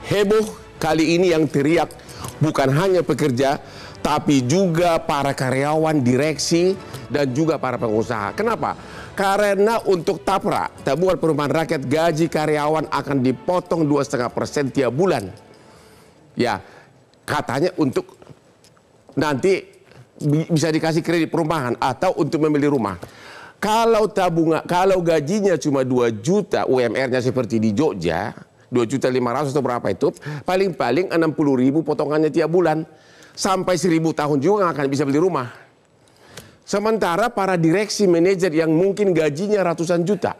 Heboh kali ini yang teriak bukan hanya pekerja, tapi juga para karyawan, direksi, dan juga para pengusaha. Kenapa? Karena untuk TAPRA, tabungan perumahan rakyat, gaji karyawan akan dipotong 2,5% tiap bulan. Ya, katanya untuk nanti bisa dikasih kredit perumahan atau untuk membeli rumah. Kalau gajinya cuma 2 juta UMR-nya seperti di Jogja, 2.500.000 atau berapa itu, paling-paling 60.000 potongannya tiap bulan. Sampai 1.000 tahun juga akan bisa beli rumah. Sementara para direksi manajer yang mungkin gajinya ratusan juta,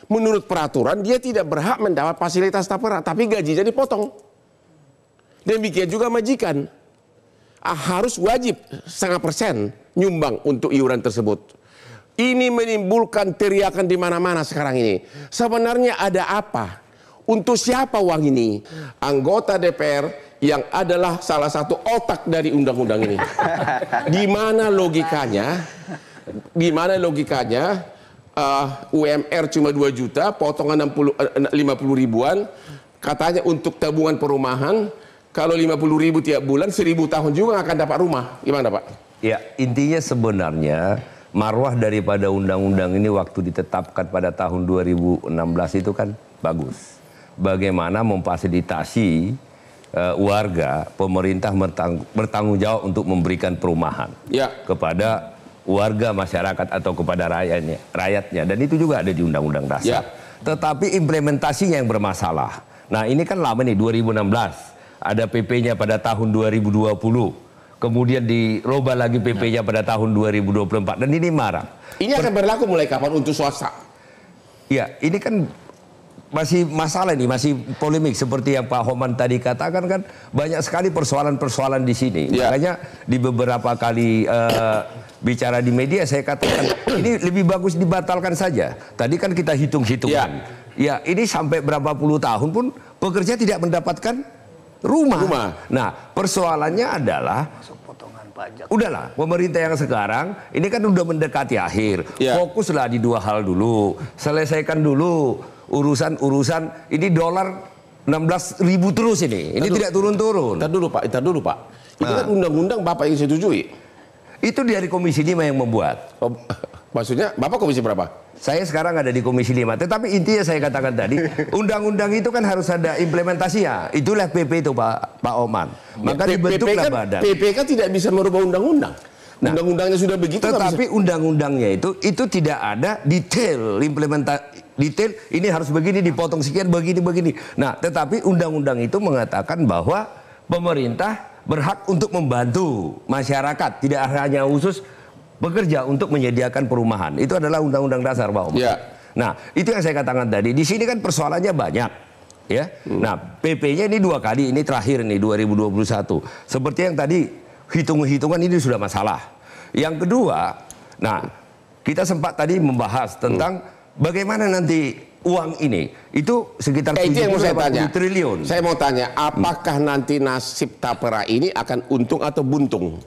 menurut peraturan dia tidak berhak mendapat fasilitas TAPRA, tapi gajinya dipotong. Demikian juga majikan. Harus wajib 0,5% nyumbang untuk iuran tersebut. Ini menimbulkan teriakan di mana-mana sekarang ini. Sebenarnya ada apa? Untuk siapa uang ini? Anggota DPR yang adalah salah satu otak dari undang-undang ini. Di mana logikanya? UMR cuma 2 juta, potongan 50 ribuan, katanya untuk tabungan perumahan. Kalau 50.000 tiap bulan, 1.000 tahun juga akan dapat rumah. Gimana, Pak? Ya, intinya sebenarnya marwah daripada undang-undang ini waktu ditetapkan pada tahun 2016 itu kan bagus. Bagaimana memfasilitasi warga, pemerintah bertanggung jawab untuk memberikan perumahan kepada warga masyarakat atau kepada rakyatnya. Dan itu juga ada di Undang-Undang Dasar. Tetapi implementasinya yang bermasalah. Nah, ini kan lama nih, 2016. Ada PP-nya pada tahun 2020. Kemudian dirubah lagi PP-nya pada tahun 2024. Dan ini marak. Ini akan berlaku mulai kapan untuk swasta? Ya, ini kan masih masalah ini, masih polemik. Seperti yang Pak Homan tadi katakan kan, banyak sekali persoalan-persoalan di sini. Makanya di beberapa kali bicara di media saya katakan, ini lebih bagus dibatalkan saja. Tadi kan kita hitung-hitungan. Ya, ini sampai berapa puluh tahun pun pekerja tidak mendapatkan rumah. Nah, persoalannya adalah udahlah, pemerintah yang sekarang ini kan udah mendekati akhir. Fokuslah di 2 hal dulu. Selesaikan dulu urusan ini dolar 16.000 terus ini. Ini tidak turun-turun. Ntar dulu Pak. Itu kan undang-undang Bapak yang setujui. Itu dari Komisi 5 yang membuat. Maksudnya Bapak komisi berapa? Saya sekarang ada di Komisi 5. Tetapi intinya saya katakan tadi, undang-undang itu kan harus ada implementasinya. Itulah PP itu Pak Oman. Maka dibentuklah badan. PP kan tidak bisa merubah undang-undang. Nah, undang-undangnya sudah begitu. Tetapi undang-undangnya itu tidak ada detail detail ini harus begini, dipotong sekian, begini. Nah, tetapi undang-undang itu mengatakan bahwa pemerintah berhak untuk membantu masyarakat, tidak hanya khusus bekerja untuk menyediakan perumahan. Itu adalah Undang-Undang Dasar, Pak Oman. Nah, itu yang saya katakan tadi. Di sini kan persoalannya banyak, ya. Nah, PP-nya ini 2 kali, ini terakhir nih 2021. Seperti yang tadi hitung-hitungan ini sudah masalah. Yang kedua, nah kita sempat tadi membahas tentang bagaimana nanti uang ini itu sekitar 70 triliun. Saya mau tanya, apakah nanti nasib TAPRA ini akan untung atau buntung?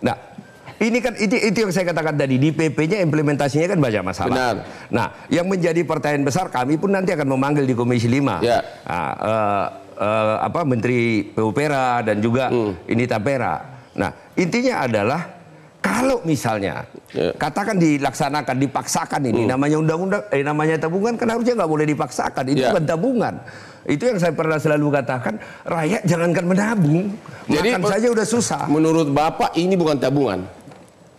Nah, ini kan itu yang saya katakan tadi, di PP-nya implementasinya kan banyak masalah. Benar. Nah, yang menjadi pertanyaan besar, kami pun nanti akan memanggil di Komisi 5 Menteri PUPera dan juga ini TAPERA. Nah, intinya adalah kalau misalnya katakan dilaksanakan, dipaksakan ini, namanya undang-undang, namanya tabungan kan harusnya nggak boleh dipaksakan. Itu bukan tabungan. Itu yang saya pernah selalu katakan, rakyat jangankan menabung, makan saja udah susah. Menurut Bapak ini bukan tabungan?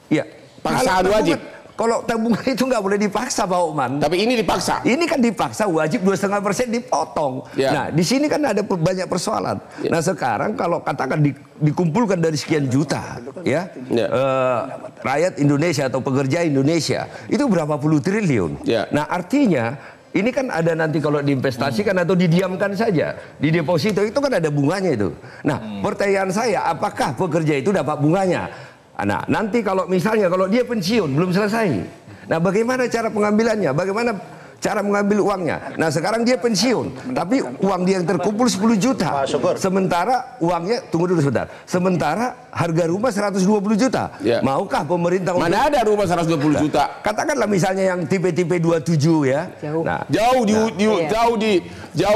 Ya, paksaan wajib. Kalau tabungan itu nggak boleh dipaksa, Pak Oman. Tapi ini dipaksa. Ini kan dipaksa, wajib 2,5% dipotong. Nah, di sini kan ada banyak persoalan. Nah, sekarang kalau katakan dikumpulkan dari sekian juta, rakyat Indonesia atau pekerja Indonesia, itu berapa puluh triliun. Nah, artinya ini kan ada nanti kalau diinvestasikan atau didiamkan saja, di deposito itu kan ada bunganya itu. Nah, pertanyaan saya, apakah pekerja itu dapat bunganya? Nah, nanti kalau misalnya kalau dia pensiun belum selesai, nah bagaimana cara pengambilannya? Bagaimana cara mengambil uangnya. Nah sekarang dia pensiun, tapi uang dia yang terkumpul 10 juta. Sementara uangnya, tunggu dulu sebentar. Sementara harga rumah 120 juta. Ya. Maukah pemerintah Mana ada rumah 120 juta? Katakanlah misalnya yang tipe-tipe 27 ya. Jauh. Nah, Jauh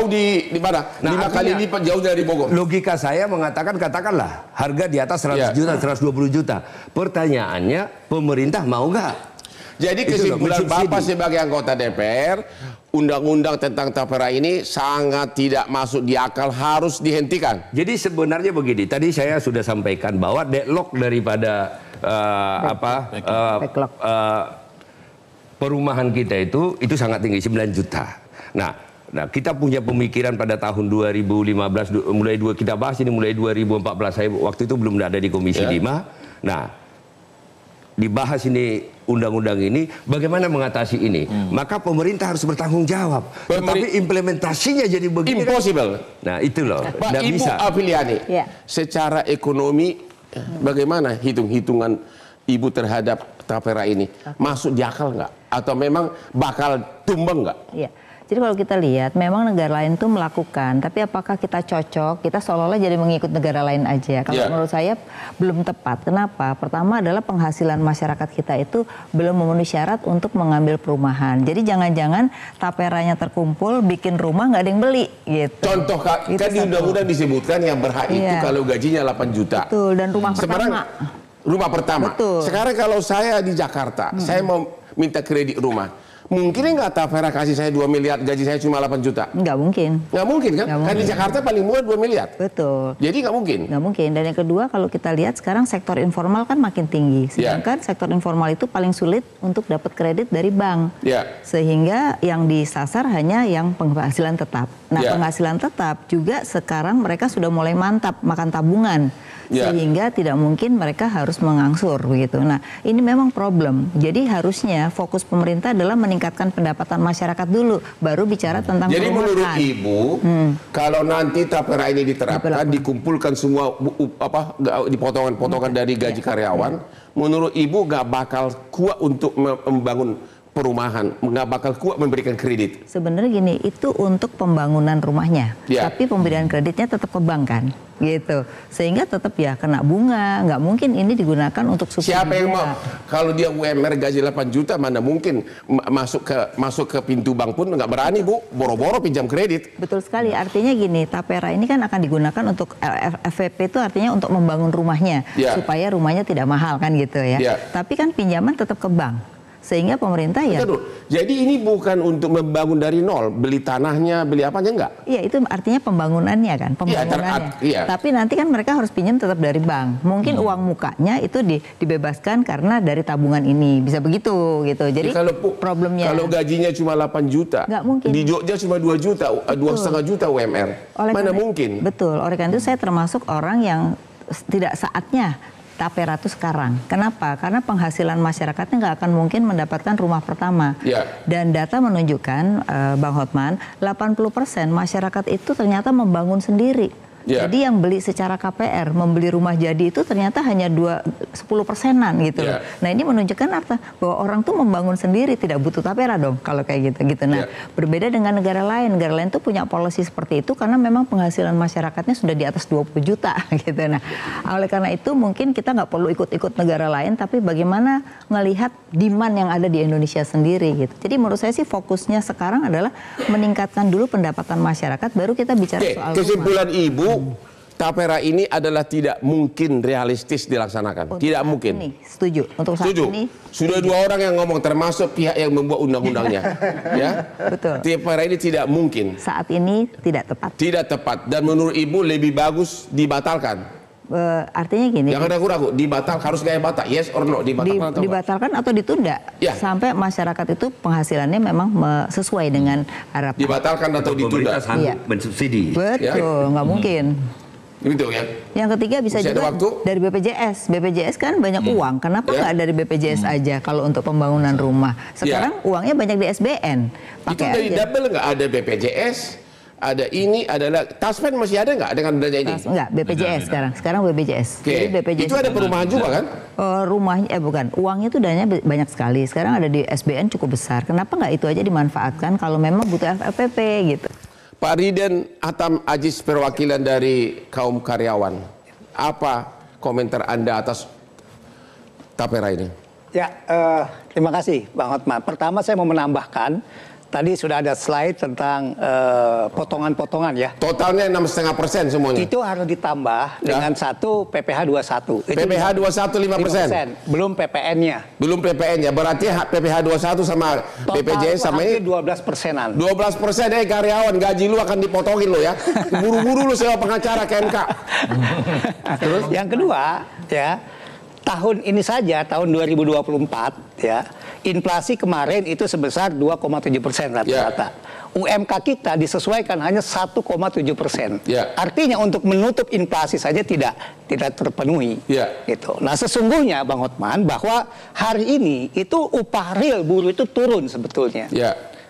di mana? Nah, 5 kali artinya, lipat jauh dari Bogor. logika saya mengatakan katakanlah harga di atas 100 juta, 120 juta. Pertanyaannya pemerintah mau nggak? Jadi Itu loh, kesimpulan mensubsidi. Bapak sebagai anggota DPR, undang-undang tentang tapera ini sangat tidak masuk di akal, harus dihentikan. Jadi sebenarnya begini, tadi saya sudah sampaikan bahwa deadlock daripada Backlog. perumahan kita itu sangat tinggi, 9 juta. Nah, kita punya pemikiran pada tahun 2015, kita bahas ini mulai 2014, saya waktu itu belum ada di Komisi 5. Nah, dibahas ini undang-undang ini, bagaimana mengatasi ini? Maka pemerintah harus bertanggung jawab. Tetapi implementasinya jadi begini. Impossible. Nah itu loh, Pak nggak Ibu bisa. Apriliani, Ya. secara ekonomi bagaimana hitung-hitungan Ibu terhadap tapera ini? Masuk di akal nggak? Atau memang bakal tumbang nggak? Iya. Jadi kalau kita lihat, memang negara lain itu melakukan, tapi apakah kita cocok? Kita seolah-olah jadi mengikut negara lain aja. Kalau menurut saya belum tepat. Kenapa? Pertama adalah penghasilan masyarakat kita itu belum memenuhi syarat untuk mengambil perumahan. Jadi jangan-jangan taperanya terkumpul, bikin rumah nggak ada yang beli, gitu. Contoh kan Itu di satu. undang-undang disebutkan yang berhak itu Iya. kalau gajinya 8 juta. Betul, dan rumah Sekarang, pertama. rumah pertama. Betul. Sekarang kalau saya di Jakarta, saya mau minta kredit rumah. Mungkin nggak tapera kasih saya 2 miliar, gaji saya cuma 8 juta? Nggak mungkin. Nggak mungkin kan? Nggak Kan di mungkin. Jakarta paling murah 2 miliar. Betul. Jadi nggak mungkin. Nggak mungkin. Dan yang kedua, kalau kita lihat sekarang sektor informal kan makin tinggi. Sedangkan sektor informal itu paling sulit untuk dapat kredit dari bank. Ya. Sehingga yang disasar hanya yang penghasilan tetap. Nah, Ya. penghasilan tetap juga sekarang mereka sudah mulai mantap makan tabungan. Ya. Sehingga tidak mungkin mereka harus mengangsur begitu. Nah, ini memang problem. Jadi harusnya fokus pemerintah adalah meningkatkan pendapatan masyarakat dulu, baru bicara tentang Jadi perumahan. menurut Ibu, kalau nanti tapera ini diterapkan, dikumpulkan semua di potongan-potongan dari gaji karyawan, menurut Ibu nggak bakal kuat untuk membangun perumahan, nggak bakal kuat memberikan kredit. Sebenarnya gini, itu untuk pembangunan rumahnya, Ya. tapi pemberian kreditnya tetap ke bank kan, gitu. Sehingga tetap ya kena bunga, nggak mungkin ini digunakan untuk subsidi. Siapa yang mau? negara. Kalau dia UMR gaji 8 juta, mana mungkin masuk ke pintu bank pun nggak berani, Bu. Boro-boro pinjam kredit. Betul sekali, artinya gini, tapera ini kan akan digunakan untuk FVP itu artinya untuk membangun rumahnya, Ya. supaya rumahnya tidak mahal kan gitu ya. Ya. Tapi kan pinjaman tetap ke bank, sehingga pemerintah ya. Aduh, jadi ini bukan untuk membangun dari nol, beli tanahnya, beli apanya enggak? Iya, itu artinya pembangunannya kan, pembangunannya. Iya. Tapi nanti kan mereka harus pinjam tetap dari bank. Mungkin uang mukanya itu dibebaskan karena dari tabungan ini, bisa begitu gitu. Jadi problemnya. Kalau gajinya cuma 8 juta, Nggak mungkin. di Jogja cuma 2 juta, 2,5 juta UMR. Mana mungkin? Betul. Oleh karena itu saya termasuk orang yang tidak saatnya tapera itu sekarang. Kenapa? Karena penghasilan masyarakatnya nggak akan mungkin mendapatkan rumah pertama. Ya. Dan data menunjukkan, Bang Hotman, 80% masyarakat itu ternyata membangun sendiri. Ya. Jadi yang beli secara KPR, membeli rumah jadi itu ternyata hanya 10%-an gitu loh. Ya. Nah ini menunjukkan bahwa orang tuh membangun sendiri, tidak butuh tapera dong kalau kayak gitu. Nah, Ya. berbeda dengan negara lain tuh punya policy seperti itu karena memang penghasilan masyarakatnya sudah di atas 20 juta gitu. Nah, oleh karena itu mungkin kita nggak perlu ikut-ikut negara lain, tapi bagaimana ngelihat demand yang ada di Indonesia sendiri gitu. Jadi menurut saya sih fokusnya sekarang adalah meningkatkan dulu pendapatan masyarakat, baru kita bicara Oke, soal kesimpulan Ibu, tapera ini adalah tidak mungkin realistis dilaksanakan. Tidak mungkin. Ini, setuju. Untuk saat Setuju. ini Sudah 2 orang yang ngomong, termasuk pihak yang membuat undang-undangnya. Ya. Betul. Tapera ini tidak mungkin. saat ini tidak tepat. Tidak tepat. Dan menurut Ibu lebih bagus dibatalkan. Artinya gini. Jangan ragu-ragu, harus gaya batal. Yes or no, dibatalkan atau apa? Dibatalkan atau ditunda Ya. sampai masyarakat itu penghasilannya memang sesuai dengan harapan. Dibatalkan atau ditunda. Pemerintah sanggup Iya. mensubsidi. Betul, nggak mungkin. Gitu ya. Yang ketiga bisa Masih ada juga waktu? dari BPJS. BPJS kan banyak uang. Kenapa Ya. nggak dari BPJS aja kalau untuk pembangunan rumah? Sekarang uangnya banyak di SBN. Itu Pakai dari aja. double nggak ada BPJS, ada ini, adalah Taspen masih ada nggak dengan dana ini? Enggak, BPJS sekarang BPJS. Oke. Jadi BPJS Itu ada perumahan juga kan? Rumahnya bukan, uangnya itu dananya banyak sekali. Sekarang ada di SBN cukup besar. Kenapa nggak itu aja dimanfaatkan kalau memang butuh FFP gitu? Pak Riden Atam Aziz, perwakilan dari kaum karyawan, apa komentar Anda atas tapera ini? Ya, terima kasih Bang Hotman. Pertama saya mau menambahkan, tadi sudah ada slide tentang potongan-potongan ya. Totalnya 6,5% semuanya. Itu harus ditambah dengan satu PPh 21. PPh 21 5%. Belum PPN-nya. Belum PPN-nya, berarti PPh 21 sama BPJS sama ini 12%-an. 12% karyawan, gaji lu akan dipotongin lo ya. Buru-buru lu sewa pengacara ke MK. Terus yang kedua ya, tahun ini saja, tahun 2024 ya, inflasi kemarin itu sebesar 2,7% rata-rata. UMK kita disesuaikan hanya 1,7%. Artinya untuk menutup inflasi saja tidak terpenuhi. Gitu. Nah sesungguhnya Bang Hotman, bahwa hari ini itu upah real buruh itu turun sebetulnya.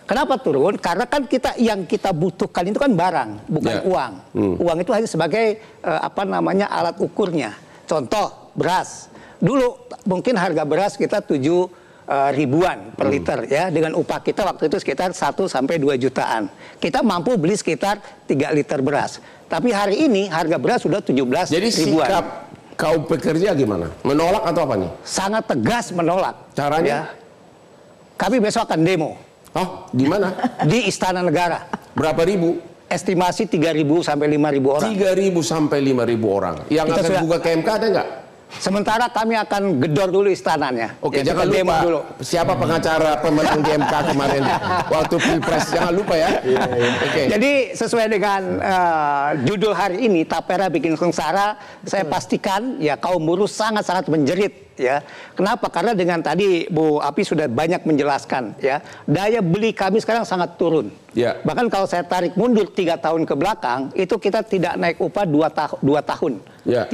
Kenapa turun? Karena kan yang kita butuhkan itu kan barang, bukan uang. Uang itu hanya sebagai alat ukurnya. Contoh beras. Dulu mungkin harga beras kita 7 ribuan per liter ya, dengan upah kita waktu itu sekitar 1 sampai 2 jutaan. Kita mampu beli sekitar 3 liter beras. Tapi hari ini harga beras sudah 17 Jadi ribuan. sikap kaum pekerja gimana? Menolak atau apa nih? Sangat tegas menolak. Caranya? Ya. Kami besok akan demo. Oh, di mana? Di Istana Negara. Berapa ribu? Estimasi 3.000 sampai 5.000 orang. 3.000 sampai 5.000 orang. Yang Kita akan sudah buka ke MK ada nggak? Sementara kami akan gedor dulu istananya. Oke, ya, jangan demo lupa dulu. siapa pengacara pemenang di MK kemarin waktu Pilpres. Jangan lupa ya. Oke. Jadi sesuai dengan judul hari ini, Tapera Bikin Sengsara, saya pastikan ya kaum buruh sangat-sangat menjerit. Ya, kenapa? Karena dengan tadi Bu Api sudah banyak menjelaskan ya, daya beli kami sekarang sangat turun. Bahkan kalau saya tarik mundur 3 tahun ke belakang, itu kita tidak naik upah 2 tahun,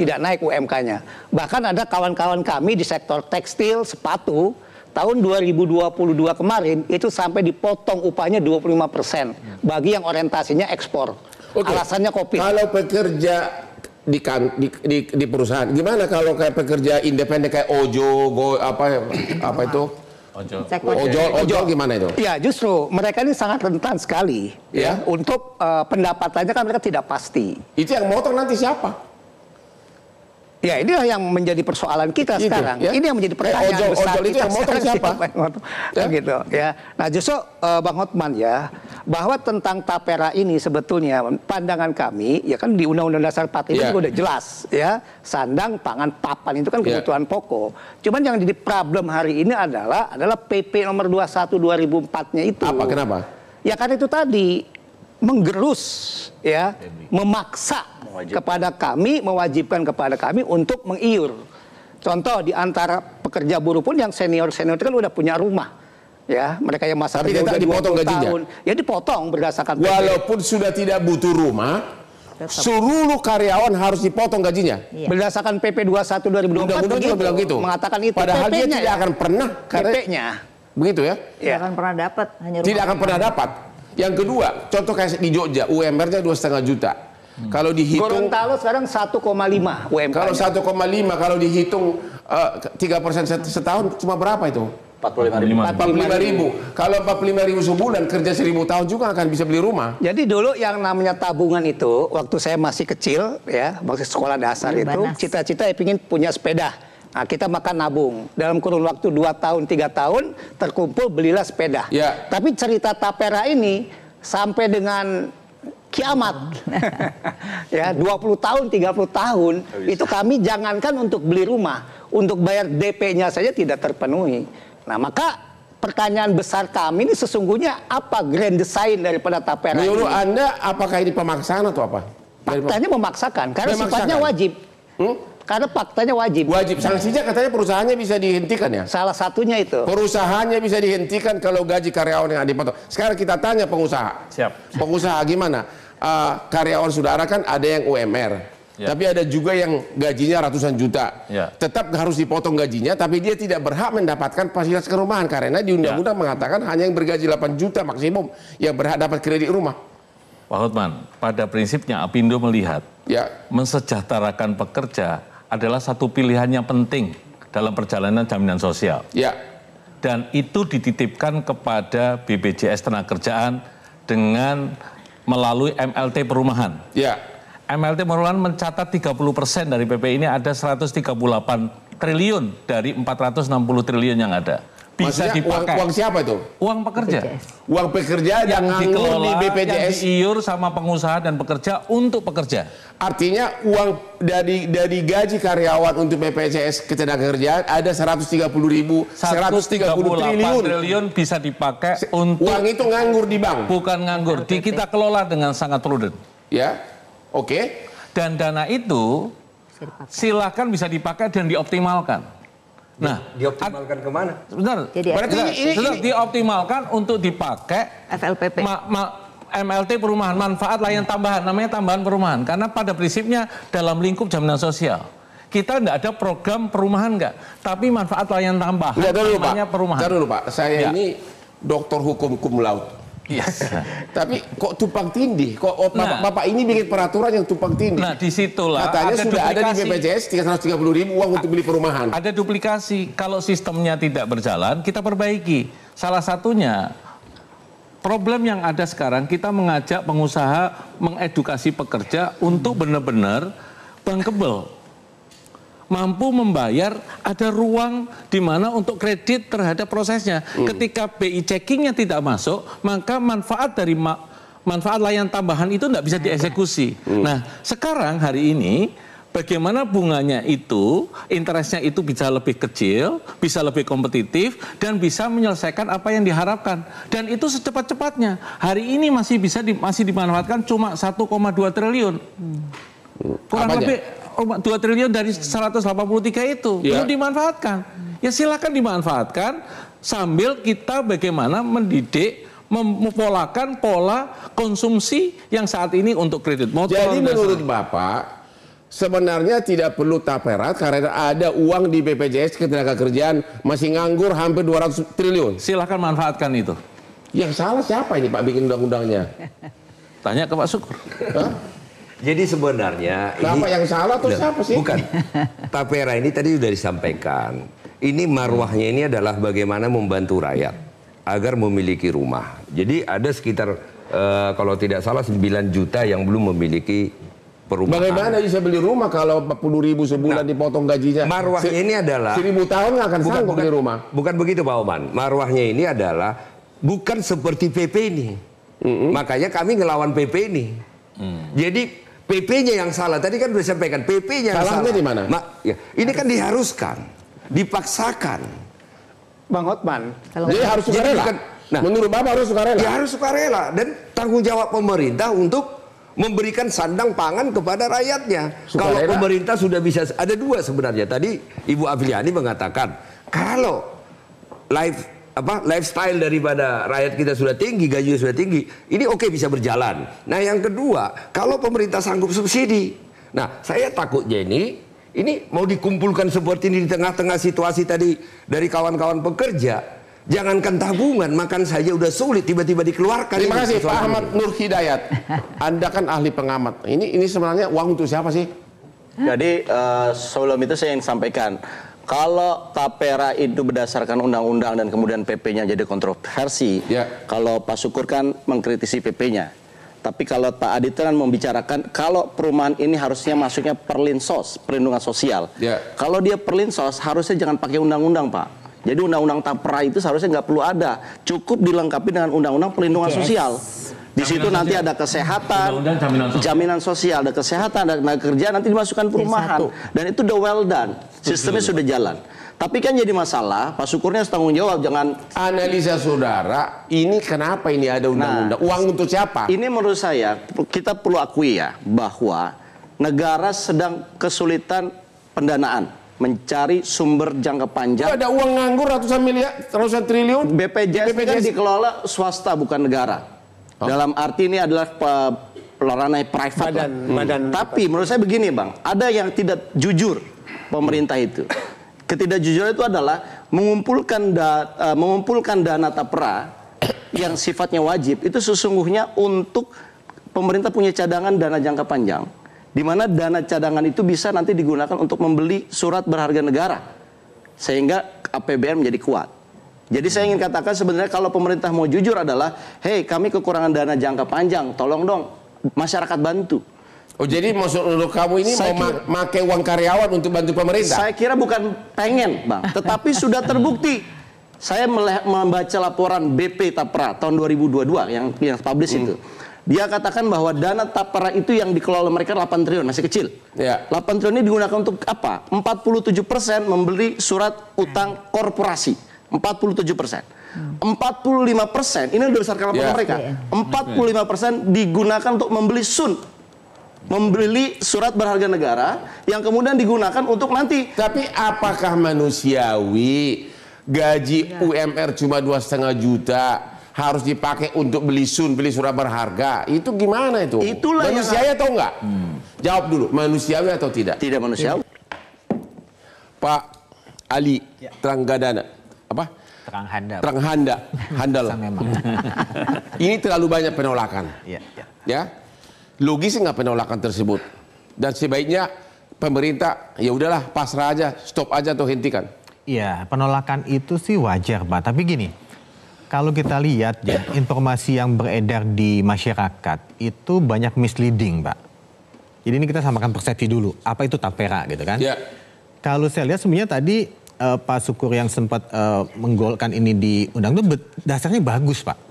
tidak naik UMK-nya. Bahkan ada kawan-kawan kami di sektor tekstil, sepatu, tahun 2022 kemarin itu sampai dipotong upahnya 25% bagi yang orientasinya ekspor. Alasannya COVID. Kalau pekerja di perusahaan, gimana kalau kayak pekerja independen kayak apa itu? Ojol gimana itu? Ya justru mereka ini sangat rentan sekali ya untuk pendapatannya kan mereka tidak pasti. Itu yang motong nanti siapa? Ya inilah yang menjadi persoalan kita gitu, sekarang. Ya? Ini yang menjadi pertanyaan besar ojol itu yang motong siapa? Ya? Gitu ya. Nah justru Bang Hotman ya, bahwa tentang tapera ini sebetulnya pandangan kami ya kan di Undang-Undang Dasar 45 juga udah jelas ya, sandang, pangan, papan itu kan kebutuhan pokok. Cuman yang jadi problem hari ini adalah PP nomor 21 2004-nya itu. Apa? Kenapa? Ya karena itu tadi menggerus ya, memaksa kepada kami, mewajibkan kepada kami untuk mengiur. Contoh di antara pekerja buruh pun yang senior-senior itu kan udah punya rumah. Ya, mereka yang masa tapi tidak dipotong gajinya. Tahun, ya dipotong berdasarkan PP. Walaupun sudah tidak butuh rumah, seluruh karyawan harus dipotong gajinya. Berdasarkan PP 21 2024 Undang-undang juga bilang gitu. Mengatakan itu. Padahal dia tidak akan pernah PP-nya. Begitu ya? Tidak akan pernah dapat. Tidak akan pernah dapat. Yang kedua, contoh kayak di Jogja, UMR-nya 2,5 juta. Kalau dihitung Gorontalo sekarang 1,5 UMK. Kalau 1,5 kalau dihitung 3% setahun cuma berapa itu? 45.000. Kalau 45.000 sebulan kerja 1.000 tahun juga akan bisa beli rumah. Jadi dulu yang namanya tabungan itu waktu saya masih kecil ya, waktu sekolah dasar itu cita-cita ingin punya sepeda. Nah, kita makan nabung. Dalam kurun waktu 2 tahun, 3 tahun terkumpul belilah sepeda. Tapi cerita tapera ini sampai dengan kiamat. Ya, 20 tahun, 30 tahun itu kami jangankan untuk beli rumah, untuk bayar DP-nya saja tidak terpenuhi. Nah, maka pertanyaan besar kami ini sesungguhnya apa grand design daripada tapera ini? Menurut Anda apakah ini pemaksaan atau apa? Faktanya memaksakan karena sifatnya wajib. Karena faktanya wajib. Wajib. Sanksinya katanya perusahaannya bisa dihentikan ya? Salah satunya itu. Perusahaannya bisa dihentikan kalau gaji karyawan yang dipotong. Sekarang kita tanya pengusaha. Siap. Pengusaha gimana? Karyawan saudara kan ada yang UMR. Tapi ada juga yang gajinya ratusan juta. Tetap harus dipotong gajinya, tapi dia tidak berhak mendapatkan fasilitas kerumahan. Karena di undang-undang mengatakan hanya yang bergaji 8 juta maksimum yang berhak dapat kredit rumah. Pak Hotman, pada prinsipnya Apindo melihat Ya. mensejahterakan pekerja adalah satu pilihan yang penting dalam perjalanan jaminan sosial. Ya. Dan itu dititipkan kepada BPJS Tenagakerjaan dengan melalui MLT Perumahan. Ya. MLT Perumahan mencatat 30% dari PP ini ada 138 triliun dari 460 triliun yang ada. Bisa Maksudnya dipakai. uang siapa itu? Uang pekerja. Uang pekerja yang nganggur di BPJS. yang diiur sama pengusaha dan pekerja untuk pekerja. Artinya uang dari gaji karyawan untuk BPJS Ketenagakerjaan ada 138 triliun bisa dipakai untuk uang itu nganggur di bank. bukan nganggur. Kita kelola dengan sangat prudent. Ya. Oke. Dan dana itu silakan bisa dipakai dan dioptimalkan. Nah, dioptimalkan kemana? Sebentar. Jadi ini dioptimalkan untuk dipakai FLPP. MLT perumahan, manfaat layanan tambahan, namanya tambahan perumahan. Karena pada prinsipnya dalam lingkup jaminan sosial, kita tidak ada program perumahan tapi manfaat layanan tambahan, namanya perumahan. Taruh dulu Pak, saya ini doktor hukum cum laude. Yes. Tapi kok tumpang tindih? Kok Bapak ini bikin peraturan yang tumpang tindih? Nah, disitulah katanya ada sudah duplikasi. ada di BPJS 330.000 uang untuk beli perumahan. Ada duplikasi. Kalau sistemnya tidak berjalan, kita perbaiki. Salah satunya problem yang ada sekarang, kita mengajak pengusaha mengedukasi pekerja untuk benar-benar bankable. Mampu membayar, ada ruang di mana untuk kredit terhadap prosesnya. Ketika BI checkingnya tidak masuk, maka manfaat dari manfaat layanan tambahan itu tidak bisa dieksekusi. Nah, sekarang hari ini bagaimana bunganya itu, interestnya itu bisa lebih kecil, bisa lebih kompetitif, dan bisa menyelesaikan apa yang diharapkan. Dan itu secepat-cepatnya. Hari ini masih dimanfaatkan cuma 1,2 triliun. Kurang Apanya? lebih 2 triliun dari 183 itu belum dimanfaatkan. Ya silakan dimanfaatkan sambil kita bagaimana mendidik, mempolakan pola konsumsi yang saat ini untuk kredit motor. Jadi menurut Bapak sebenarnya tidak perlu tapera karena ada uang di BPJS Ketenagakerjaan masih nganggur hampir 200 triliun. Silakan manfaatkan itu. Yang salah siapa ini Pak bikin undang-undangnya? Tanya ke Pak Syukur. Hah? Jadi sebenarnya Bapak yang salah atau siapa sih? Bukan. Tapera ini tadi sudah disampaikan. Ini marwahnya ini adalah bagaimana membantu rakyat agar memiliki rumah. Jadi ada sekitar kalau tidak salah 9 juta yang belum memiliki perumahan. Bagaimana bisa beli rumah kalau 40.000 sebulan dipotong gajinya? Marwahnya ini adalah 1000 tahun nggak akan sanggup beli rumah. Bukan begitu Pak Oman. Marwahnya ini adalah bukan seperti PP ini. Makanya kami ngelawan PP ini. Jadi PP-nya yang salah. Tadi kan sudah disampaikan PP-nya yang salahnya salah. di mana? Ini kan diharuskan, dipaksakan. Bang Hotman, Jadi harus sukarela. Menurut Bapak harus sukarela. Ya harus sukarela dan tanggung jawab pemerintah untuk memberikan sandang pangan kepada rakyatnya. Kalau pemerintah sudah bisa, ada dua sebenarnya. Tadi Ibu Afriani mengatakan kalau lifestyle daripada rakyat kita sudah tinggi, gajinya sudah tinggi, ini oke bisa berjalan. Nah yang kedua, kalau pemerintah sanggup subsidi, nah saya takutnya ini mau dikumpulkan seperti ini di tengah-tengah situasi tadi dari kawan-kawan pekerja, jangankan tabungan, makan saja udah sulit, tiba-tiba dikeluarkan. Terima kasih Pak Ahmad Nur Hidayat. Anda kan ahli pengamat. Ini sebenarnya uang untuk siapa sih? Jadi sebelum itu saya ingin sampaikan, kalau tapera itu berdasarkan undang-undang dan kemudian PP-nya jadi kontroversi, kalau Pak Syukur kan mengkritisi PP-nya. Tapi kalau Pak Adit kan membicarakan kalau perumahan ini harusnya masuknya perlinsos, perlindungan sosial. Kalau dia perlinsos harusnya jangan pakai undang-undang Pak. Jadi undang-undang tapera itu seharusnya nggak perlu ada, cukup dilengkapi dengan undang-undang perlindungan sosial. Di situ nanti ada kesehatan, jaminan sosial, ada kesehatan, ada tenaga kerja, nanti dimasukkan perumahan. Dan itu udah well done, sistemnya sudah jalan. Tapi kan jadi masalah, Pak Syukurnya harus tanggung jawab, jangan... Analisa saudara, ini kenapa ini ada undang-undang? Uang untuk siapa? Ini menurut saya, kita perlu akui ya, bahwa negara sedang kesulitan pendanaan, mencari sumber jangka panjang. Ada uang nganggur ratusan triliun. BPJS kan dikelola swasta, bukan negara. Dalam arti ini adalah ranah private. Tapi menurut saya begini Bang, ada yang tidak jujur pemerintah itu. Ketidakjujuran itu adalah mengumpulkan dana tapera yang sifatnya wajib itu sesungguhnya untuk pemerintah punya cadangan dana jangka panjang, di mana dana cadangan itu bisa nanti digunakan untuk membeli surat berharga negara, sehingga APBN menjadi kuat. Jadi saya ingin katakan sebenarnya kalau pemerintah mau jujur adalah, hey kami kekurangan dana jangka panjang, tolong dong masyarakat bantu. Oh jadi menurut kamu ini mau pakai uang karyawan untuk bantu pemerintah? Saya kira bukan pengen Bang, tetapi sudah terbukti. Saya membaca laporan BP Tapra tahun 2022 yang publish itu. Dia katakan bahwa dana Tapra itu yang dikelola mereka 8 triliun, masih kecil. 8 triliun ini digunakan untuk apa? 47% membeli surat utang korporasi. 47%. 45% ini udah berdasarkan laporan mereka. 45% digunakan untuk membeli membeli surat berharga negara yang kemudian digunakan untuk nanti. Tapi apakah manusiawi gaji UMR cuma 2,5 juta harus dipakai untuk beli surat berharga? Itu gimana itu? Itulah manusiawi atau enggak? Jawab dulu, manusiawi atau tidak? Tidak manusiawi. Pak Ali Trenggadana. Apa? Tranghanda. Handal. Ini terlalu banyak penolakan. Ya. Logis nggak penolakan tersebut? Dan sebaiknya pemerintah ya udahlah pasrah aja, stop aja atau hentikan. Iya, penolakan itu sih wajar, Pak. Tapi gini, kalau kita lihat ya, informasi yang beredar di masyarakat itu banyak misleading, Pak. Jadi ini kita samakan persepsi dulu. Apa itu tapera gitu kan? Ya. Kalau saya lihat sebenarnya tadi Pak Sukur yang sempat menggolkan ini di undang itu dasarnya bagus, Pak.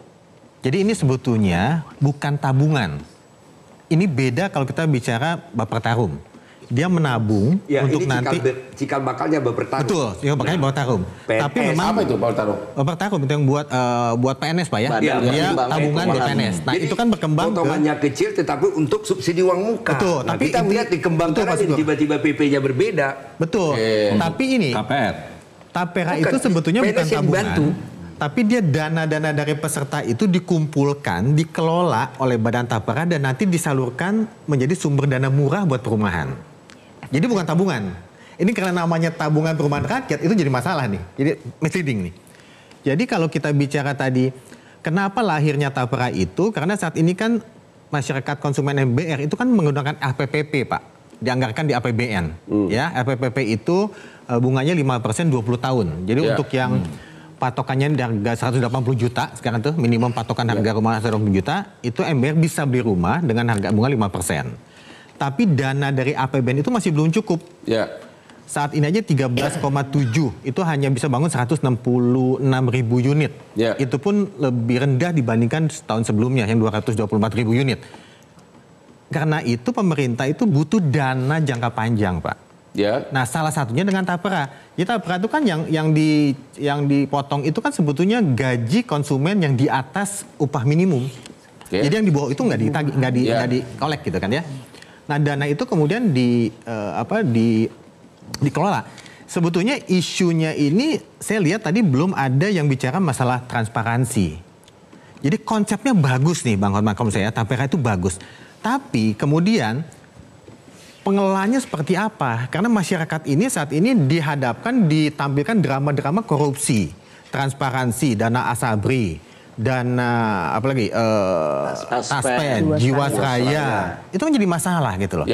Jadi ini sebetulnya bukan tabungan. Ini beda kalau kita bicara Baper Tarum. Dia menabung untuk ini nanti cikal bakalnya Baper Tarum. Betul, cikal bakalnya Baper Tarum. Tapi memang apa itu Baper Tarum? Baper Tarum itu yang buat PNS, Pak ya. Dia tabungan buat PNS. Nah, jadi, itu kan berkembang potongannya kecil tetapi untuk subsidi uang muka. Betul, nah, tapi kita melihat dikembangkan tiba-tiba PP-nya berbeda. Betul. Tapi ini Tapera itu sebetulnya bukan tabungan. Tapi dia dana-dana dari peserta itu dikumpulkan, dikelola oleh Badan Tapera dan nanti disalurkan menjadi sumber dana murah buat perumahan. Jadi bukan tabungan. Ini karena namanya tabungan perumahan rakyat itu jadi masalah nih. Jadi misleading nih. Jadi kalau kita bicara tadi, kenapa lahirnya Tapera itu? Karena saat ini kan masyarakat konsumen MBR itu kan menggunakan APPP, Pak. Dianggarkan di APBN. Ya, APPP itu bunganya 5% 20 tahun. Jadi untuk yang patokannya di harga 180 juta, sekarang tuh minimum patokan harga rumah 180 juta, itu MBR bisa beli rumah dengan harga bunga 5%. Tapi dana dari APBN itu masih belum cukup. Saat ini aja 13,7 itu hanya bisa bangun 166.000 unit. Itu pun lebih rendah dibandingkan tahun sebelumnya yang 224.000 unit. Karena itu pemerintah itu butuh dana jangka panjang, Pak. Nah, salah satunya dengan Tapera. Jadi Tapera itu kan yang dipotong itu kan sebetulnya gaji konsumen yang di atas upah minimum. Jadi yang di bawah itu nggak di-collect gitu kan ya. Nah, dana itu kemudian dikelola. Sebetulnya isunya ini saya lihat tadi belum ada yang bicara masalah transparansi. Jadi konsepnya bagus nih Bang Hotman, kalau saya Tapera itu bagus. Tapi kemudian pengelolaannya seperti apa? Karena masyarakat ini saat ini ditampilkan drama-drama korupsi, transparansi, dana Asabri, dana apalagi Taspen, Jiwasraya. Itu kan jadi masalah gitu loh.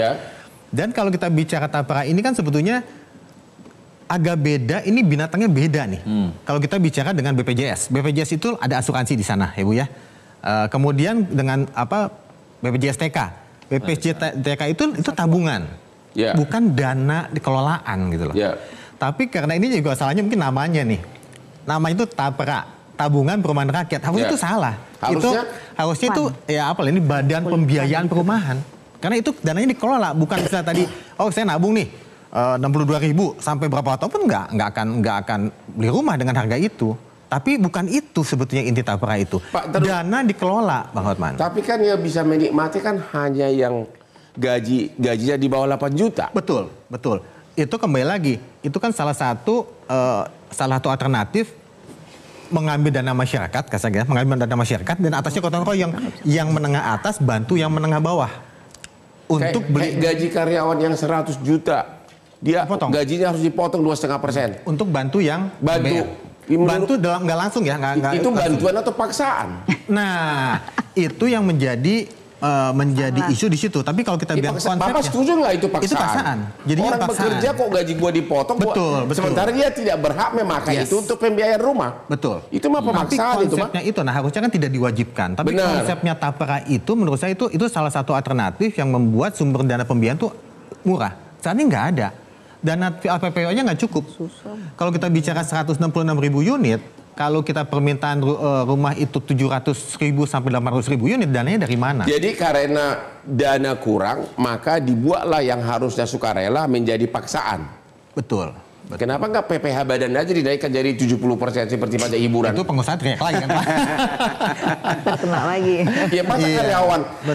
Dan kalau kita bicara Tapera ini kan sebetulnya agak beda, ini binatangnya beda nih. Kalau kita bicara dengan BPJS. BPJS itu ada asuransi di sana ya Bu ya. Kemudian dengan BPJS TK. BPJS TK itu tabungan, bukan dana dikelolaan gitu loh. Tapi karena ini juga salahnya mungkin namanya nih, nama itu Tapera, tabungan perumahan rakyat. Harusnya itu salah. Harusnya itu ini Badan Pembiayaan Perumahan. Karena itu dananya dikelola, bukan misalnya tadi, saya nabung nih 62.000 sampai berapa tahun pun nggak akan beli rumah dengan harga itu. Tapi bukan itu sebetulnya inti Tapera itu. Dana dikelola, Bang Hotman. Tapi kan yang bisa menikmati kan hanya yang gajinya di bawah 8 juta. Betul. Itu kembali lagi, itu kan salah satu alternatif mengambil dana masyarakat, mengambil dana masyarakat dan atasnya gotong royong yang menengah atas bantu yang menengah bawah. Untuk beli gaji karyawan yang 100 juta, dia gajinya harus dipotong 2,5%. Untuk bantu yang bantu dalam nggak langsung ya, itu bantuan atau paksaan. Nah, itu yang menjadi menjadi isu di situ. Tapi kalau kita bilang konsepnya, Bapak setuju nggak itu paksaan? Itu paksaan. Jadi orang bekerja kok gaji gua dipotong, betul. Sementara dia tidak berhak memakai itu untuk pembiayaan rumah. Betul. Itu mah pemaksaan itu, konsepnya itu, nah harusnya kan tidak diwajibkan. Tapi konsepnya tapera itu menurut saya itu salah satu alternatif yang membuat sumber dana pembiayaan itu murah. Saat ini nggak ada. Dana APPO-nya nggak cukup. Kalau kita bicara 166.000 unit, kalau kita permintaan rumah itu 700.000 sampai 800.000 unit, dananya dari mana? Jadi karena dana kurang, maka dibuatlah yang harusnya sukarela menjadi paksaan. Betul. Kenapa nggak PPh badan aja dinaikkan jadi 70% seperti pajak hiburan? Itu pengusaha teriak lagi kan Pak? Terkena lagi. Ya masa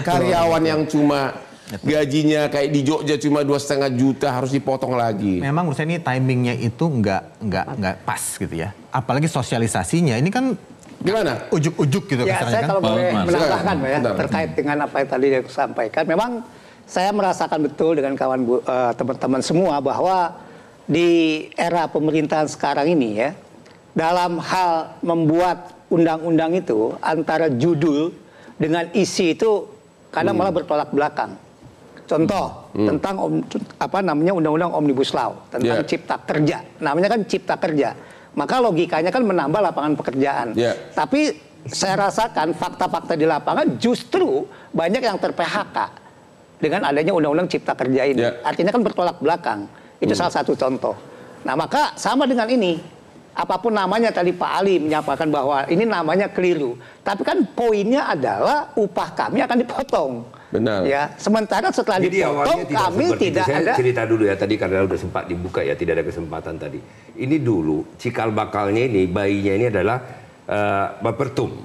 karyawan yang cuma gajinya kayak di Jogja cuma 2,5 juta harus dipotong lagi. Memang menurut saya ini timingnya itu nggak pas gitu ya. Apalagi sosialisasinya ini kan gimana? Ujuk-ujuk gitu. Ya, saya kalau boleh menambahkan ya, terkait dengan apa yang tadi saya sampaikan. Memang saya merasakan betul dengan teman-teman semua bahwa di era pemerintahan sekarang ini ya, dalam hal membuat undang-undang itu antara judul dengan isi itu kadang malah bertolak belakang. Contoh tentang undang-undang Omnibus Law tentang cipta kerja. Namanya kan cipta kerja. Maka logikanya kan menambah lapangan pekerjaan. Tapi saya rasakan fakta-fakta di lapangan justru banyak yang ter-PHK dengan adanya undang-undang cipta kerja ini. Artinya kan bertolak belakang. Itu salah satu contoh. Nah, maka sama dengan ini. Apapun namanya tadi Pak Ali menyampaikan bahwa ini namanya keliru. Tapi kan poinnya adalah upah kami akan dipotong. Benar. Ya, sementara setelah dipotong kami tidak ada. Saya cerita dulu ya tadi karena udah sempat dibuka ya, tidak ada kesempatan tadi. Ini dulu cikal bakalnya ini, bayinya ini adalah Bapertum,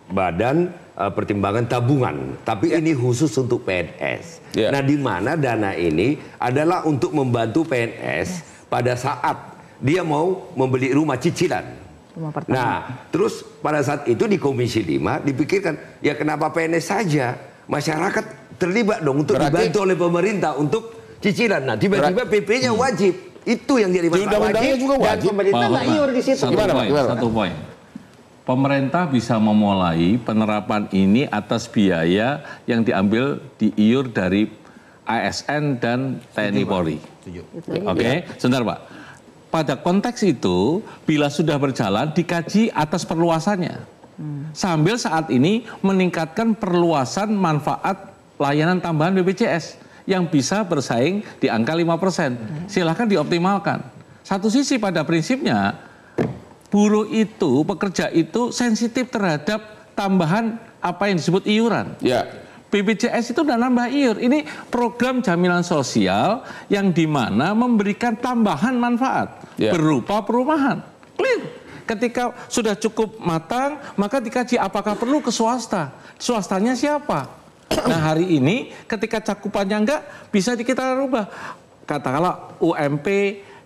Badan Pertimbangan Tabungan. Tapi ini khusus untuk PNS. Nah, di mana dana ini adalah untuk membantu PNS pada saat dia mau membeli rumah cicilan. Nah, terus pada saat itu di Komisi 5 dipikirkan, ya kenapa PNS saja? Masyarakat terlibat dong untuk dibantu oleh pemerintah untuk cicilan. Nah, tiba-tiba PP-nya wajib. Itu yang jadi masalah. Undang-undangnya juga wajib. Dan pemerintah nggak iur di situ. Satu poin. Pemerintah bisa memulai penerapan ini atas biaya yang diambil diiur dari ASN dan TNI Polri. Oke, sebentar Pak. Pada konteks itu, bila sudah berjalan, dikaji atas perluasannya. Sambil saat ini meningkatkan perluasan manfaat layanan tambahan BPJS yang bisa bersaing di angka 5%. Silahkan dioptimalkan. Satu sisi pada prinsipnya, buruh itu, pekerja itu sensitif terhadap tambahan apa yang disebut iuran. BPJS itu udah nambah iur. Ini program jaminan sosial yang dimana memberikan tambahan manfaat berupa perumahan. Clear. Ketika sudah cukup matang, maka dikaji apakah perlu ke swasta. Swastanya siapa? Nah, hari ini ketika cakupannya enggak, bisa kita rubah. Katakanlah UMP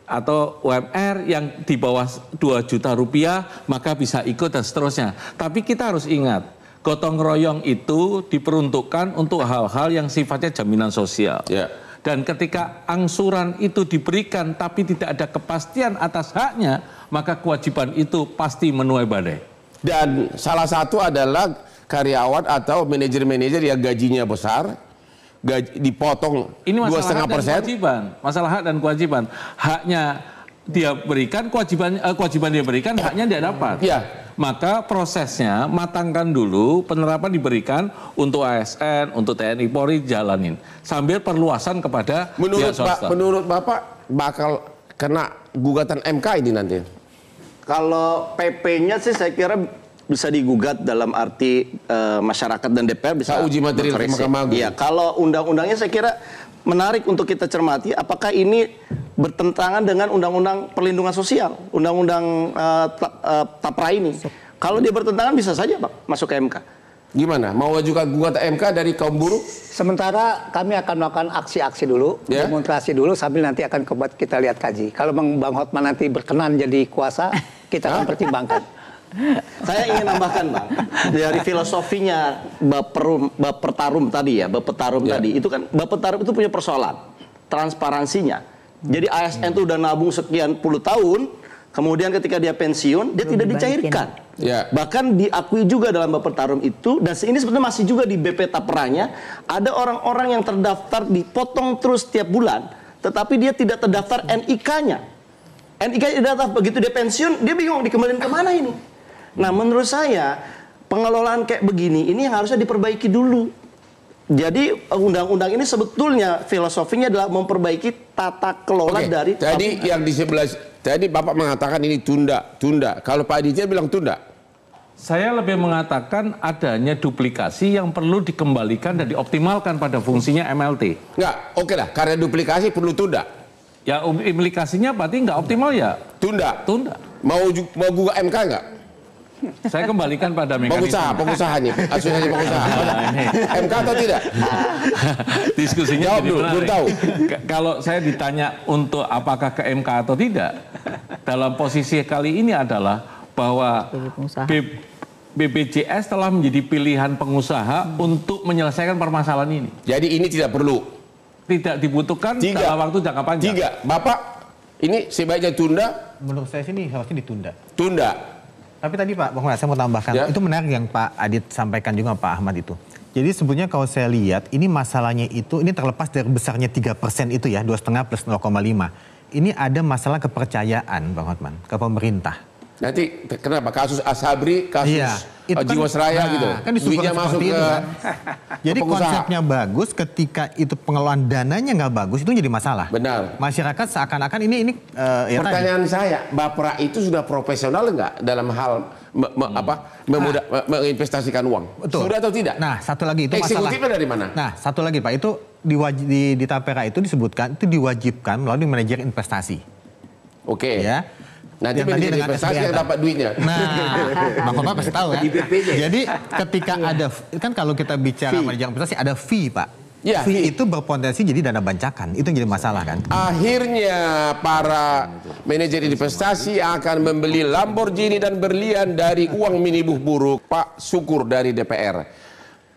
atau UMR yang di bawah 2 juta rupiah, maka bisa ikut dan seterusnya. Tapi kita harus ingat, gotong royong itu diperuntukkan untuk hal-hal yang sifatnya jaminan sosial. Dan ketika angsuran itu diberikan tapi tidak ada kepastian atas haknya, maka kewajiban itu pasti menuai badai. Dan salah satu adalah karyawan atau manajer-manajer yang gajinya besar, dipotong 2,5%. Masalah hak dan kewajiban. Haknya dia berikan, kewajiban dia berikan, haknya dia dapat. Maka prosesnya matangkan dulu, penerapan diberikan untuk ASN, untuk TNI Polri jalanin. Sambil perluasan kepada pihak swasta. Menurut Bapak bakal kena gugatan MK ini nanti? Kalau PP-nya sih saya kira bisa digugat dalam arti masyarakat dan DPR bisa uji materi ke Mahkamah Agung. Iya, kalau undang-undangnya saya kira menarik untuk kita cermati apakah ini bertentangan dengan undang-undang perlindungan sosial, undang-undang Tapra ini. Kalau dia bertentangan bisa saja Pak masuk ke MK. Gimana? Mau ajukan gugatan MK dari kaum buruh? Sementara kami akan melakukan aksi-aksi dulu, demonstrasi dulu sambil nanti akan kita lihat kaji. Kalau Bang Hotman nanti berkenan jadi kuasa, kita akan pertimbangkan. Saya ingin nambahkan Bang, dari filosofinya Bapetarum tadi ya, tadi itu kan Bapetarum itu punya persoalan transparansinya. Jadi ASN itu udah nabung sekian puluh tahun, Kemudian ketika dia pensiun, dia tidak dicairkan. Ya. Bahkan diakui juga dalam Bapetarum itu, dan ini sebetulnya masih juga di BP Tapperanya, ada orang-orang yang terdaftar dipotong terus tiap bulan, tetapi dia tidak terdaftar NIK-nya. NIK-nya didaftar, begitu dia pensiun, dia bingung dikembalikan kemana ini. Nah, menurut saya, pengelolaan kayak begini, ini yang harusnya diperbaiki dulu. Jadi undang-undang ini sebetulnya filosofinya adalah memperbaiki tata kelola dari. Tadi yang di sebelah, tadi Bapak mengatakan ini tunda. Kalau Pak Aditya bilang tunda. Saya lebih mengatakan adanya duplikasi yang perlu dikembalikan dan dioptimalkan pada fungsinya MLT. Enggak, oke lah, karena duplikasi perlu tunda. Ya implikasinya berarti nggak optimal ya? Tunda. Mau gugat MK enggak? Saya kembalikan pada mekanisme. Pengusahanya, asosiasi pengusaha. MK atau tidak? Diskusinya jawab jadi dulu, menarik. belum tahu. Kalau saya ditanya untuk apakah ke MK atau tidak, dalam posisi kali ini adalah bahwa BPJS telah menjadi pilihan pengusaha untuk menyelesaikan permasalahan ini. Jadi ini tidak perlu. Tidak dibutuhkan dalam waktu jangka panjang. Bapak, ini sebaiknya tunda? Menurut saya sih ini harusnya ditunda. Tunda. Tapi tadi Pak Muhammad, saya mau tambahkan, itu menarik yang Pak Adit sampaikan juga Pak Ahmad itu. Jadi sebenarnya kalau saya lihat, ini masalahnya itu, ini terlepas dari besarnya 3% itu ya, 2,5 plus 0,5. Ini ada masalah kepercayaan Bang Hotman, ke pemerintah. Nanti kenapa kasus Asabri, kasus Jiwasraya gitu, kan duitnya masuk ke kan? Jadi konsepnya bagus, ketika itu pengelolaan dananya nggak bagus, itu jadi masalah. Benar. Masyarakat seakan-akan ini ya pertanyaan saya, Bapra itu sudah profesional nggak dalam hal menginvestasikan uang? Betul. Sudah atau tidak? Nah, satu lagi itu masalah. Eksekutifnya dari mana? Nah, satu lagi Pak, itu di Tapera itu disebutkan, itu diwajibkan melalui manajer investasi. Oke. Ya. Nanti manajer investasi yang dapat duitnya. Nah, Bang Komar pasti tahu ya. Jadi ketika ada, kan kalau kita bicara manajer investasi ada fee Pak. Ya. Fee itu berpotensi jadi dana bancakan, itu yang jadi masalah kan. Akhirnya para manajer investasi akan membeli Lamborghini dan berlian dari uang minibuh buruk Pak Syukur dari DPR.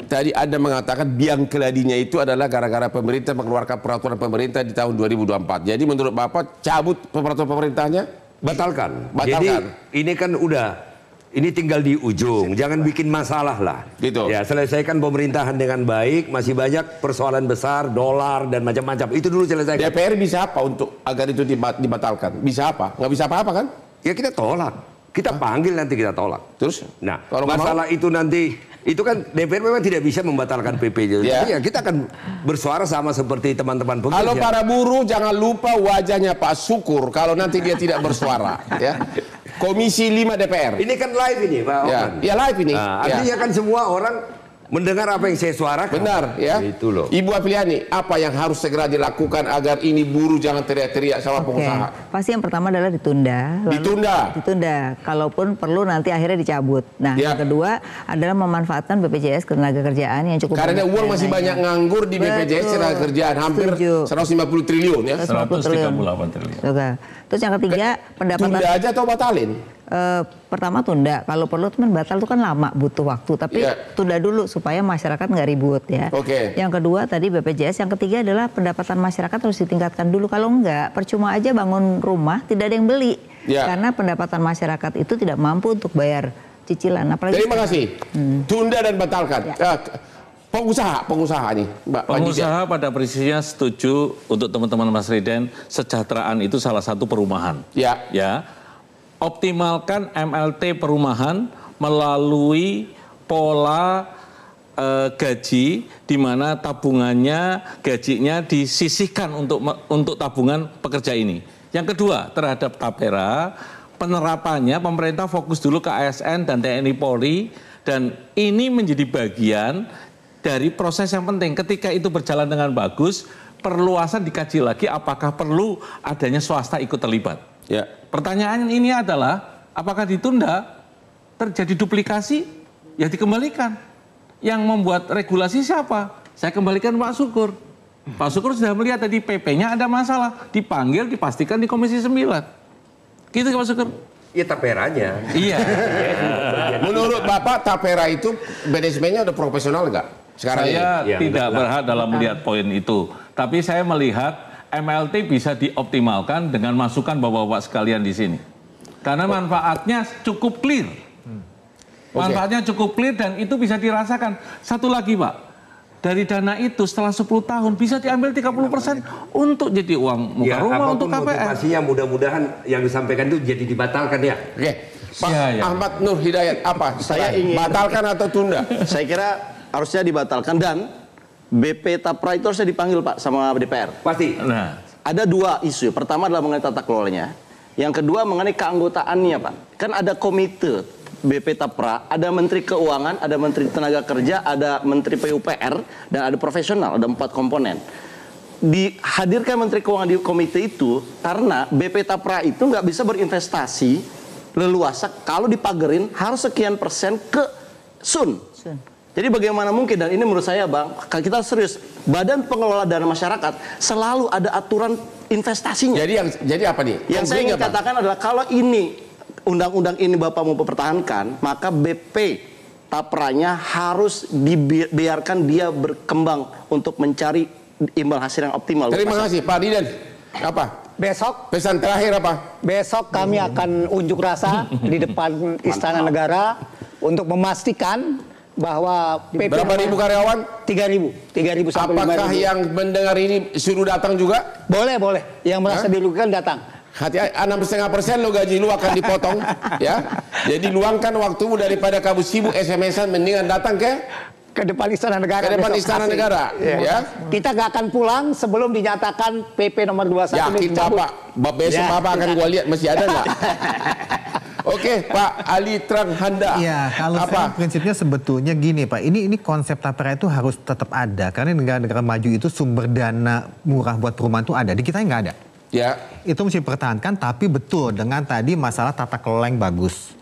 Tadi Anda mengatakan biang keladinya itu adalah gara-gara pemerintah mengeluarkan peraturan pemerintah di tahun 2024. Jadi menurut Bapak cabut peraturan pemerintahnya? Batalkan. Jadi ini kan ini tinggal di ujung, jangan bikin masalah lah. Gitu. Ya, selesaikan pemerintahan dengan baik, masih banyak persoalan besar, dolar dan macam-macam. Itu dulu selesaikan. DPR bisa apa untuk agar itu dibatalkan? Bisa apa? Nggak bisa apa-apa kan? Ya kita tolak. Kita panggil nanti kita tolak. Terus? Nah, kalau masalah itu nanti, itu kan DPR memang tidak bisa membatalkan PP. Tapi ya kita akan bersuara sama seperti teman-teman pekerja. Kalau para buruh jangan lupa wajahnya Pak Syukur kalau nanti dia tidak bersuara. Ya. Komisi 5 DPR. Ini kan live ini Pak Oman. Ya live ini. Nah, artinya kan semua orang mendengar apa yang saya suarakan. Benar ya. Itu loh. Ibu Apriliani, apa yang harus segera dilakukan agar ini buruh jangan teriak-teriak sama pengusaha? Pasti yang pertama adalah ditunda. Ditunda. Kalaupun perlu nanti akhirnya dicabut. Nah, yang kedua adalah memanfaatkan BPJS Ketenagakerjaan yang cukup. Karena uang masih banyak nganggur di BPJS Ketenagakerjaan, hampir 150 triliun ya. 138 triliun. Terus yang ketiga, pendapatan. Tunda aja atau batalin? Pertama tunda, kalau perlu teman batal itu kan lama, butuh waktu, tapi tunda dulu supaya masyarakat nggak ribut ya. Yang kedua tadi BPJS, yang ketiga adalah pendapatan masyarakat harus ditingkatkan dulu, kalau enggak percuma aja bangun rumah tidak ada yang beli karena pendapatan masyarakat itu tidak mampu untuk bayar cicilan. Apalagi terima kasih. Tunda dan batalkan. Pengusaha nih, Mbak. Pengusaha pada prinsipnya setuju untuk teman-teman Mas Riden, sejahteraan itu salah satu perumahan. Ya. Optimalkan MLT perumahan melalui pola gaji di mana tabungannya, gajinya disisihkan untuk tabungan pekerja ini. Yang kedua, terhadap Tapera, penerapannya pemerintah fokus dulu ke ASN dan TNI Polri, dan ini menjadi bagian dari proses yang penting. Ketika itu berjalan dengan bagus, perluasan dikaji lagi apakah perlu adanya swasta ikut terlibat. Pertanyaan ini adalah apakah ditunda, terjadi duplikasi, ya dikembalikan. Yang membuat regulasi siapa? Saya kembalikan Pak Syukur. Pak Syukur sudah melihat tadi PP-nya ada masalah, dipanggil, dipastikan di Komisi 9. Gitu Pak Syukur? Ya Taperanya. Iya. Menurut Bapak Tapera itu manajemennya udah profesional nggak? Sekarang saya tidak berhak dalam melihat poin itu. Tapi saya melihat MLT bisa dioptimalkan dengan masukan bapak-bapak sekalian di sini. Karena manfaatnya cukup clear. Manfaatnya cukup clear dan itu bisa dirasakan. Satu lagi Pak, dari dana itu setelah 10 tahun bisa diambil 30% untuk jadi uang muka rumah untuk KPR. Motivasinya mudah-mudahan yang disampaikan itu jadi dibatalkan ya. Oke, Pak Ahmad Nur Hidayat, apa? Saya ingin batalkan atau tunda? Saya kira harusnya dibatalkan dan BP Tapra itu harusnya dipanggil Pak sama DPR. Pasti. Nah, Ada dua isu. Pertama adalah mengenai tata kelolanya. Yang kedua mengenai keanggotaannya Pak. Kan ada komite BP Tapra, ada Menteri Keuangan, ada Menteri Tenaga Kerja, ada Menteri PUPR, dan ada profesional, ada 4 komponen. Dihadirkan Menteri Keuangan di komite itu karena BP Tapra itu nggak bisa berinvestasi leluasa kalau dipagerin harus sekian persen ke Sun. Jadi bagaimana mungkin, dan ini menurut saya Bang, kita serius, Badan Pengelola Dana Masyarakat selalu ada aturan investasinya. Jadi apa nih? Yang saya ingin katakan adalah kalau ini undang-undang ini Bapak mau pertahankan, maka BP Tapranya harus dibiarkan dia berkembang untuk mencari imbal hasil yang optimal. Terima kasih Pak Diden. Apa? Besok Pesan terakhir apa? Besok kami akan unjuk rasa di depan Istana Negara untuk memastikan bahwa PP Berapa ribu karyawan? 3.000 sampai 5.000. Apakah yang mendengar ini suruh datang juga? Boleh. Yang merasa dirugikan datang. Hati 6,5% lo gaji lu akan dipotong, ya. Jadi luangkan waktumu daripada kamu sibuk SMS-an, mendingan datang ke depan Istana Negara. Ke depan Istana Negara, ya. Kita gak akan pulang sebelum dinyatakan PP nomor 21 Yakin Bapak, besok Bapak akan gua lihat masih ada nggak? Oke, Pak Ali Tranghanda. Ya, kalau saya prinsipnya sebetulnya gini Pak, ini konsep Tapera itu harus tetap ada karena negara-negara maju itu sumber dana murah buat perumahan itu ada, di kita nggak ada. Ya. Itu mesti dipertahankan, tapi betul dengan tadi masalah tata kelola yang bagus.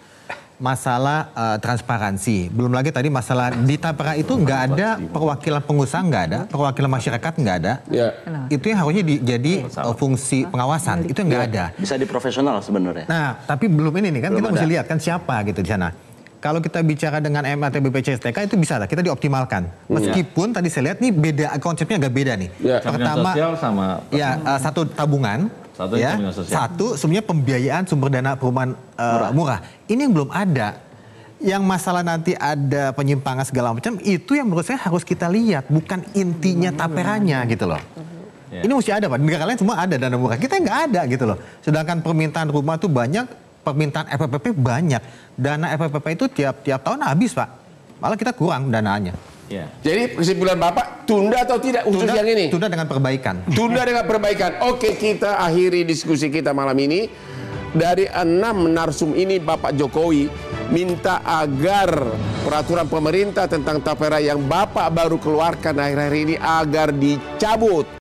Masalah transparansi, belum lagi tadi masalah di Tapera itu nggak ada perwakilan pengusaha, nggak ada perwakilan masyarakat, nggak ada. Ya. Itu yang harusnya jadi fungsi pengawasan, itu yang nggak ada. Bisa diprofesional sebenarnya. Nah, tapi belum ini nih kan Belum kita mesti ada. lihat kan siapa gitu di sana. Kalau kita bicara dengan MAT BPJSTK itu bisa lah kita dioptimalkan. Meskipun tadi saya lihat nih beda, konsepnya agak beda nih. Ya. Pertama, sosial sama satu tabungan. Satu Ya, jaminan sosial. satu sebenarnya pembiayaan sumber dana perumahan murah. Ini yang belum ada. Yang masalah nanti ada penyimpangan segala macam, itu yang menurut saya harus kita lihat, bukan intinya taperanya gitu loh. Ini mesti ada Pak, negara lain semua ada dana murah, kita nggak ada gitu loh. Sedangkan permintaan rumah tuh banyak, permintaan FPP banyak. Dana FPP itu tiap tahun habis Pak, malah kita kurang danaannya. Jadi kesimpulan Bapak, tunda atau tidak khusus yang ini? Tunda dengan perbaikan. Tunda dengan perbaikan. Oke, kita akhiri diskusi kita malam ini. Dari 6 narsum ini Bapak Jokowi minta agar peraturan pemerintah tentang Tapera yang Bapak baru keluarkan akhir-akhir ini agar dicabut.